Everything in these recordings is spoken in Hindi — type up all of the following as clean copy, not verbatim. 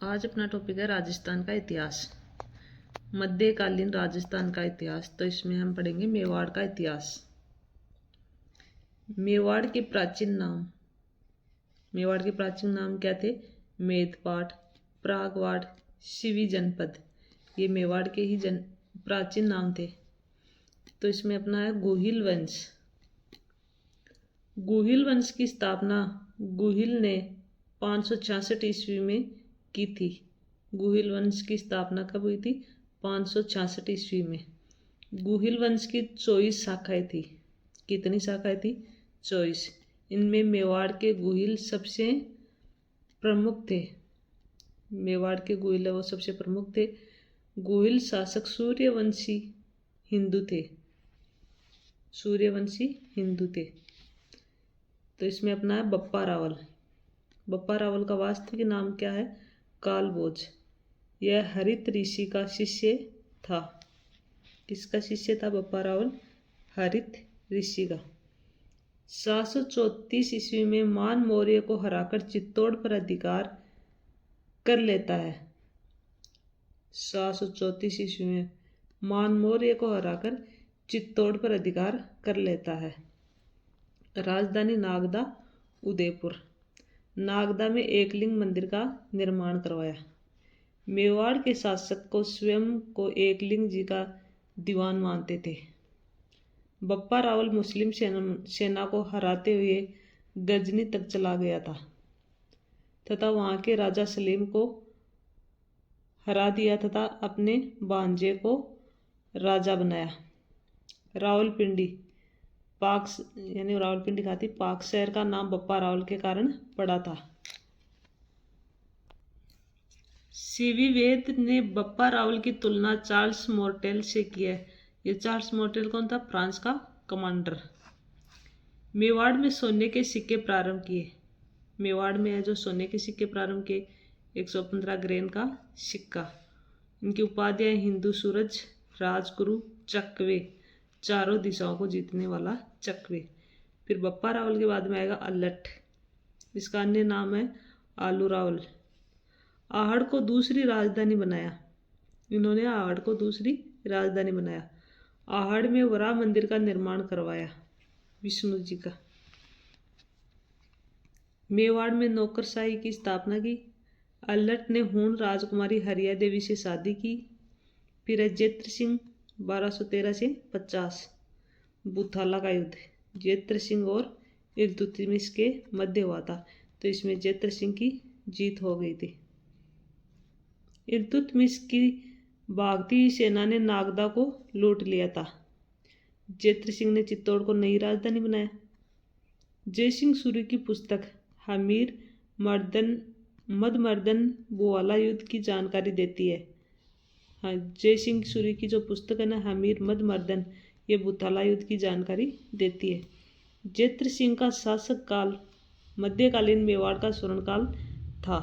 आज अपना टॉपिक है राजस्थान का इतिहास। मध्यकालीन राजस्थान का इतिहास। तो इसमें हम पढ़ेंगे मेवाड़ का इतिहास। मेवाड़ के प्राचीन नाम क्या थे? मेदपाट, प्रागवाड़, शिवी जनपद, ये मेवाड़ के ही प्राचीन नाम थे। तो इसमें अपना है गुहिल वंश। गुहिल वंश की स्थापना गुहिल ने 566 ईस्वी में की थी। गुहिल वंश की स्थापना कब हुई थी? 566 ईस्वी में। गुहिल वंश की 24 शाखाएं थी। कितनी शाखाएं थी? 24। इनमें मेवाड़ के गुहिल सबसे प्रमुख थे। मेवाड़ के गुहिल वो सबसे प्रमुख थे। गुहिल शासक सूर्यवंशी हिंदू थे। सूर्यवंशी हिंदू थे। तो इसमें अपना है बप्पा रावल। बप्पा रावल का वास्तविक नाम क्या है? कालभोज। यह हरित ऋषि का शिष्य था। किसका शिष्य था बप्पा रावल? हरित ऋषि का। 734 ईस्वी में मान मौर्य को हराकर चित्तौड़ पर अधिकार कर लेता है। 734 ईस्वी में मान मौर्य को हराकर चित्तौड़ पर अधिकार कर लेता है। राजधानी नागदा, उदयपुर। नागदा में एकलिंग मंदिर का निर्माण करवाया। मेवाड़ के शासक को स्वयं को एकलिंग जी का दीवान मानते थे। बप्पा रावल मुस्लिम सेना को हराते हुए गजनी तक चला गया था तथा वहां के राजा सलीम को हरा दिया तथा अपने भांजे को राजा बनाया। रावलपिंडी रावलपिंडी खाती पाक शहर का नाम बप्पा रावल के कारण पड़ा था। सीवी वेद ने बप्पा रावल की तुलना चार्ल्स मोर्टेल से की है। ये चार्ल्स मोर्टेल कौन था? फ्रांस का कमांडर। मेवाड़ में सोने के सिक्के प्रारंभ किए। मेवाड़ में है जो सोने के सिक्के प्रारंभ किए। 115 ग्रेन का सिक्का। इनकी उपाधियां हिंदू सूरज, राजगुरु, चकवे, चारों दिशाओं को जीतने वाला चकवे। फिर बप्पा रावल के बाद में आएगा अल्लट। इसका अन्य नाम है आलू रावल। आहड़ को दूसरी राजधानी बनाया। इन्होंने आहड़ को दूसरी राजधानी बनाया। आहड़ में वराह मंदिर का निर्माण करवाया विष्णु जी का। मेवाड़ में नौकरशाही की स्थापना की। अल्लट ने हूण राजकुमारी हरिया देवी से शादी की। फिर है जेत्र सिंह 1213 से 50। बुथाला का युद्ध जेत्र सिंह और इल्तुतमिश के मध्य हुआ था। तो इसमें जेत्र सिंह की जीत हो गई थी। इल्तुतमिश की भागती सेना ने नागदा को लूट लिया था। जेत्र सिंह ने चित्तौड़ को नई राजधानी बनाया। जयसिंह सूरी की पुस्तक हमीर मदमर्दन बुवाला युद्ध की जानकारी देती है। हाँ, जयसिंह सूरी की जो पुस्तक है ना हमीर मदमर्दन, ये बुथाला युद्ध की जानकारी देती है। जेत्र सिंह का शासक काल मध्यकालीन मेवाड़ का स्वर्णकाल था।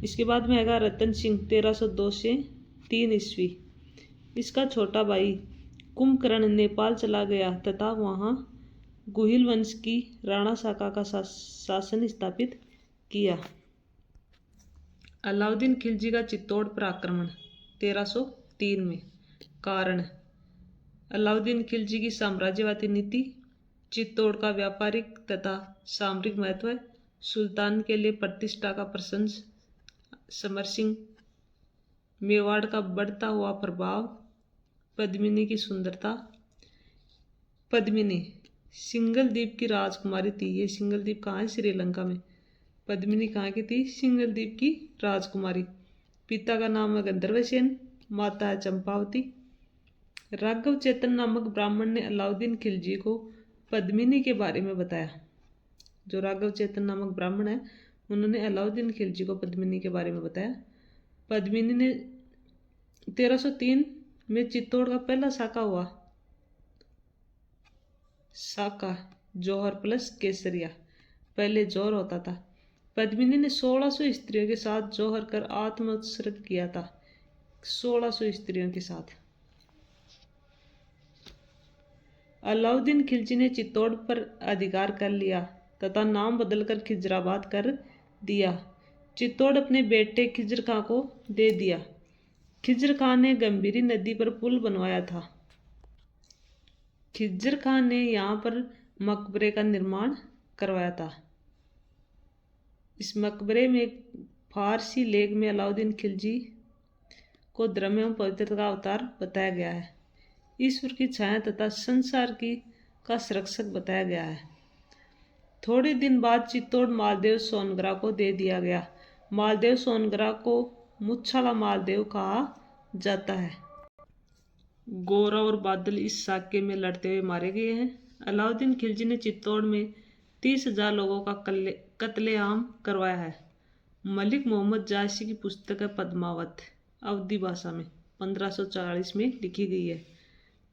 इसके बाद में आएगा रतन सिंह 1302 से 3 ईस्वी। इसका छोटा भाई कुंभकर्ण नेपाल चला गया तथा वहां गुहिल वंश की राणा शाखा का शासन स्थापित किया। अलाउद्दीन खिलजी का चित्तौड़ पर आक्रमण 1303 में। कारण अलाउद्दीन खिलजी की साम्राज्यवादी नीति, चित्तौड़ का व्यापारिक तथा सामरिक महत्व, सुल्तान के लिए प्रतिष्ठा का प्रश्न, समर सिंह, मेवाड़ का बढ़ता हुआ प्रभाव, पद्मिनी की सुंदरता। पद्मिनी सिंगल द्वीप की राजकुमारी थी। ये सिंगल द्वीप कहाँ है? श्रीलंका में। पद्मिनी कहाँ की थी? सिंगल द्वीप की राजकुमारी। पिता का नाम है गंधर्वसेन, माता है चंपावती। राघव चेतन नामक ब्राह्मण ने अलाउद्दीन खिलजी को पद्मिनी के बारे में बताया। जो राघव चेतन नामक ब्राह्मण है उन्होंने अलाउद्दीन खिलजी को पद्मिनी के बारे में बताया। पद्मिनी ने 1303 में चित्तौड़ का पहला शाखा हुआ। शाखा जौहर प्लस केसरिया। पहले जौहर होता था। पद्मिनी ने 1600 स्त्रियों के साथ जौहर कर आत्मोत्सर्ग किया था। 1600 स्त्रियों के साथ। अलाउद्दीन खिलजी ने चित्तौड़ पर अधिकार कर लिया तथा नाम बदलकर खिजराबाद कर दिया। चित्तौड़ अपने बेटे खिज्र खां को दे दिया। खिज्र खां ने गंभीरी नदी पर पुल बनवाया था। खिज्र खां ने यहाँ पर मकबरे का निर्माण करवाया था। इस मकबरे में फारसी लेख में अलाउद्दीन खिलजी को धर्म एवं पवित्रता का अवतार बताया गया है। ईश्वर की छाया तथा संसार की का संरक्षक बताया गया है। थोड़े दिन बाद चित्तौड़ मालदेव सोनगरा को दे दिया गया। मालदेव सोनगरा को मुच्छाला मालदेव कहा जाता है। गोरा और बादल इस साके में लड़ते हुए मारे गए हैं। अलाउद्दीन खिलजी ने चित्तौड़ में 30,000 लोगों का कत्लेआम करवाया है। मलिक मोहम्मद जायसी की पुस्तक है पद्मावत, अवधी भाषा में 1540 में लिखी गई है।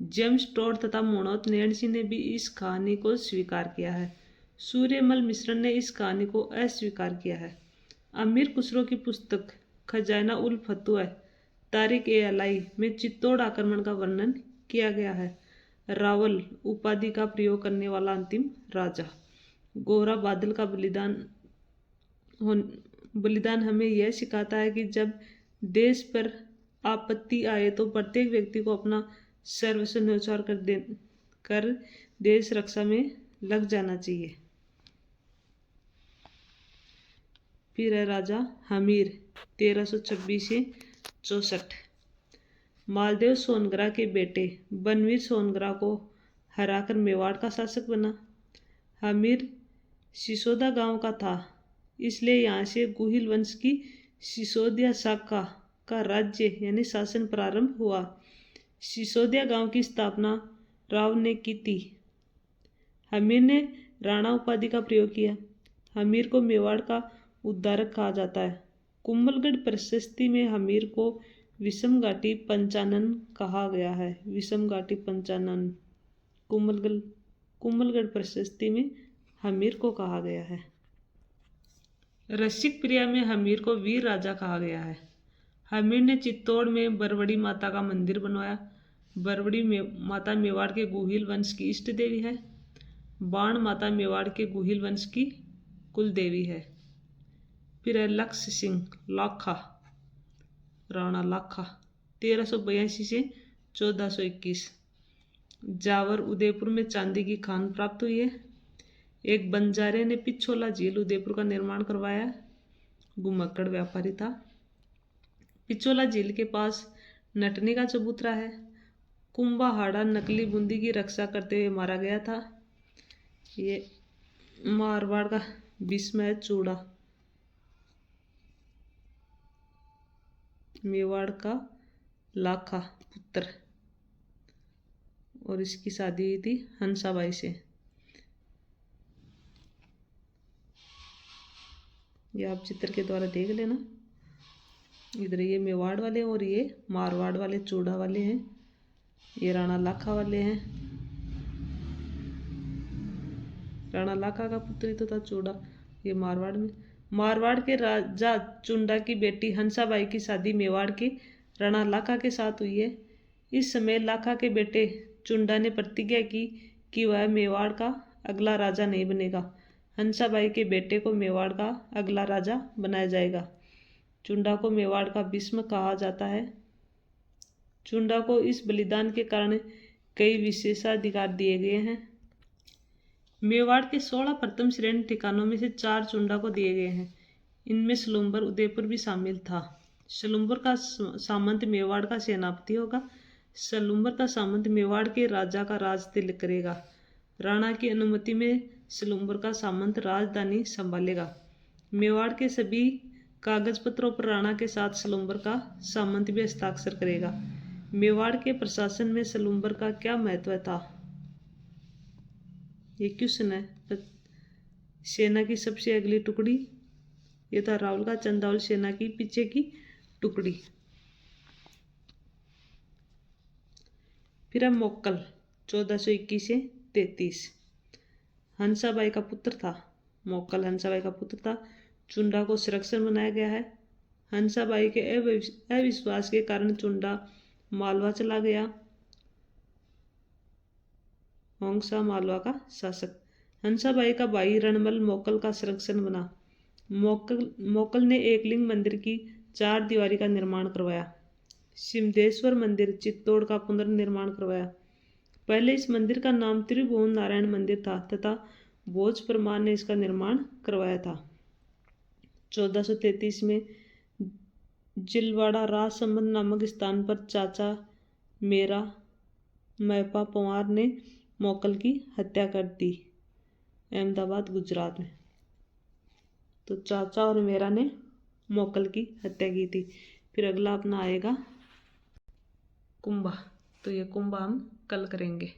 जेम्स टोड तथा मोनोत नैणसी ने भी इस कहानी को स्वीकार किया है। सूर्यमल मिश्र ने इस कहानी को अस्वीकार किया है। अमीर खुसरो की पुस्तक खजाना उल फतुह तारीख-ए-अलाई में चित्तौड़ आक्रमण का वर्णन किया गया है। रावल उपाधि का प्रयोग करने वाला अंतिम राजा। गोरा बादल का बलिदान हमें यह सिखाता है कि जब देश पर आपत्ति आए तो प्रत्येक व्यक्ति को अपना सर्वस्व न्यौछावर कर देश रक्षा में लग जाना चाहिए। फिर है राजा हमीर 1326 से 64। मालदेव सोनगरा के बेटे बनवीर सोनगरा को हराकर मेवाड़ का शासक बना। हमीर सिसोदा गांव का था, इसलिए यहाँ से गुहिल वंश की सिसोदिया शाखा का राज्य यानी शासन प्रारंभ हुआ। सिसोदिया गांव की स्थापना राव ने की थी। हमीर ने राणा उपाधि का प्रयोग किया। हमीर को मेवाड़ का उद्धारक कहा जाता है। कुंभलगढ़ प्रशस्ति में हमीर को विषम घाटी पंचानन कहा गया है। विषम घाटी पंचानन कुंभलगढ़ प्रशस्ति में हमीर को कहा गया है। रसिक प्रिया में हमीर को वीर राजा कहा गया है। हमीर ने चित्तौड़ में बरवड़ी माता का मंदिर बनवाया। बरवड़ी माता मेवाड़ के गुहिल वंश की इष्ट देवी है। बाण माता मेवाड़ के गुहिल वंश की कुल देवी है। फिर है लक्ष्य सिंह लाखा, राणा लाखा 1382 से 1421। जावर उदयपुर में चांदी की खान प्राप्त हुई है। एक बंजारे ने पिछोला झील उदयपुर का निर्माण करवाया। घुमक्कड़ व्यापारी था। पिछोला झील के पास नटनी का चबूतरा है। कुंभाहाड़ा नकली बूंदी की रक्षा करते हुए मारा गया था। ये मारवाड़ का भीष्म है चूड़ा। मेवाड़ का लाखा पुत्र और इसकी शादी हुई थी हंसाबाई से। ये आप चित्र के द्वारा देख लेना। इधर ये मेवाड़ वाले और ये मारवाड़ वाले चूड़ा वाले हैं। ये राणा लाखा वाले हैं। राणा लाखा का पुत्र ही तो था चूड़ा। ये मारवाड़ में मारवाड़ के राजा चुंडा की बेटी हंसाबाई की शादी मेवाड़ के राणा लाखा के साथ हुई है। इस समय लाखा के बेटे चुंडा ने प्रतिज्ञा की कि वह मेवाड़ का अगला राजा नहीं बनेगा। हंसाबाई के बेटे को मेवाड़ का अगला राजा बनाया जाएगा। चुंडा को मेवाड़ का भीष्म कहा जाता है। चुंडा को इस बलिदान के कारण कई विशेषाधिकार दिए गए हैं। मेवाड़ के 16 प्रथम श्रेणी ठिकानों में से 4 चुंडा को दिए गए हैं। इनमें सलुम्बर उदयपुर भी शामिल था। सलुम्बर का सामंत मेवाड़ का सेनापति होगा। सलुम्बर का सामंत मेवाड़ के राजा का राज तिलक करेगा। राणा की अनुमति में सलुम्बर का सामंत राजधानी संभालेगा। मेवाड़ के सभी कागज पत्रों पर राणा के साथ सलुम्बर का सामंत भी हस्ताक्षर करेगा। मेवाड़ के प्रशासन में सलुम्बर का क्या महत्व था? ये क्वेश्चन है। सेना की सबसे अगली टुकड़ी, ये था रावल का चंदावल सेना की पीछे की टुकड़ी। फिर है मोक्कल 1421 से 33। हंसाबाई का पुत्र था। मोक्कल हंसाबाई का पुत्र था। चुंडा को संरक्षण बनाया गया है। हंसाबाई के अविश्वास के कारण चुंडा मालवा चला गया। होंगसा मालवा का शासक। हंसाबाई का भाई रणमल मोक्कल का संरक्षण बना। मोकल ने एकलिंग मंदिर की 4 दीवारी का निर्माण करवाया। सिमदेश्वर मंदिर चित्तौड़ का पुनर्निर्माण करवाया। पहले इस मंदिर का नाम त्रिभुवन नारायण मंदिर था तथा भोज परमार ने इसका निर्माण करवाया था। 1433 में जिलवाड़ा राजसमंद नामक स्थान पर चाचा मेरा मैपा पंवार ने मोकल की हत्या कर दी, अहमदाबाद गुजरात में। तो चाचा और मेरा ने मोकल की हत्या की थी। फिर अगला अपना आएगा कुंभा। तो ये कुंभा हम कल करेंगे।